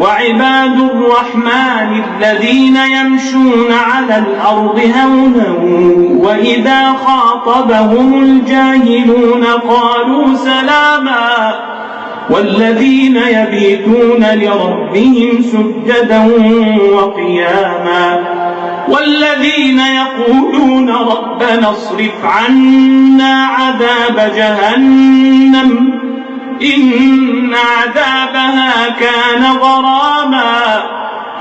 وعباد الرحمن الذين يمشون على الأرض هونا وإذا خاطبهم الجاهلون قالوا سلاما والذين يبيتون لربهم سجدا وقياما والذين يقولون ربنا اصرف عنا عذاب جهنم إن عذابها كان غراما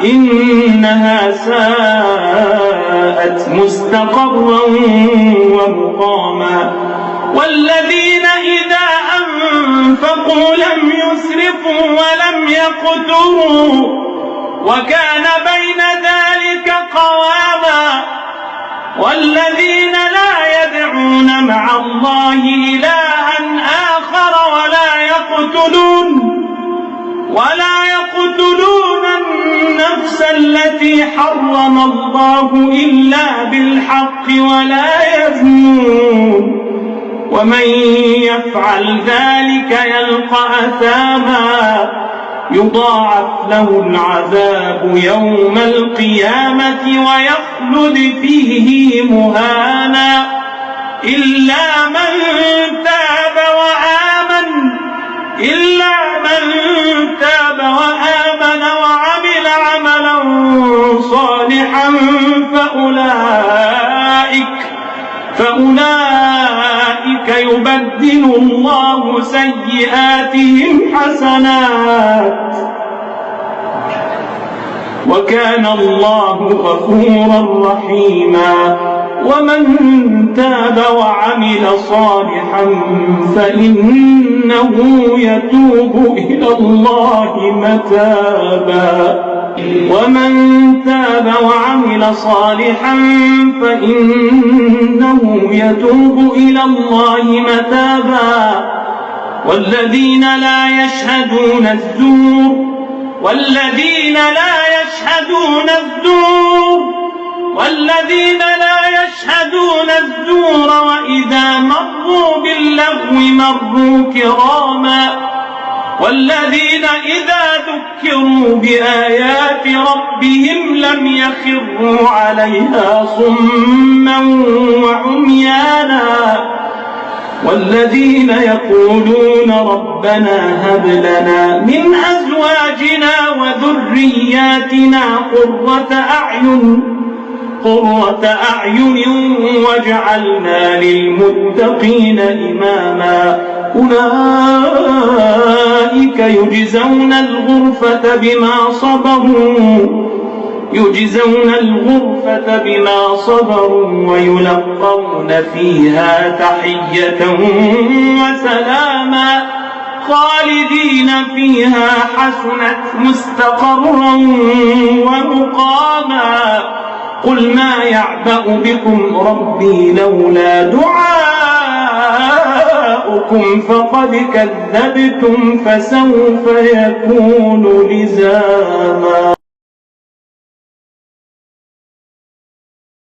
إنها ساءت مستقرا ومقاما والذين إذا أنفقوا لم يسرفوا ولم يقتروا وكان بين ذلك قواما والذين لا يدعون مع الله إلها آخر ولا يقتلون النفس التي حرم الله إلا بالحق ولا يزنون ومن يفعل ذلك يلقى أثاما يضاعف له العذاب يوم القيامة ويخلد فيه مهانا إلا من تاب وعمل عملا صالحا فأولئك يبدل الله سيئاتهم حسنات وكان الله غفورا رحيما ومن تاب وعمل صالحا فإنه يتوب إلى الله متابا والذين لا يشهدون الزور وإذا مروا باللغو مروا كراما والذين إذا ذكروا بآيات ربهم لم يخروا عليها صما وعميانا والذين يقولون ربنا هب لنا من أزواجنا وذرياتنا قرة أعين واجعلنا للمتقين إماما أولئك يجزون الغرفة بما صبروا ويلقون فيها تحية وسلاما خالدين فيها حسنت مستقرا ومقاما قل ما يعبأ بكم ربي لولا دعاؤكم فقد كذبتم فسوف يكون لزاما.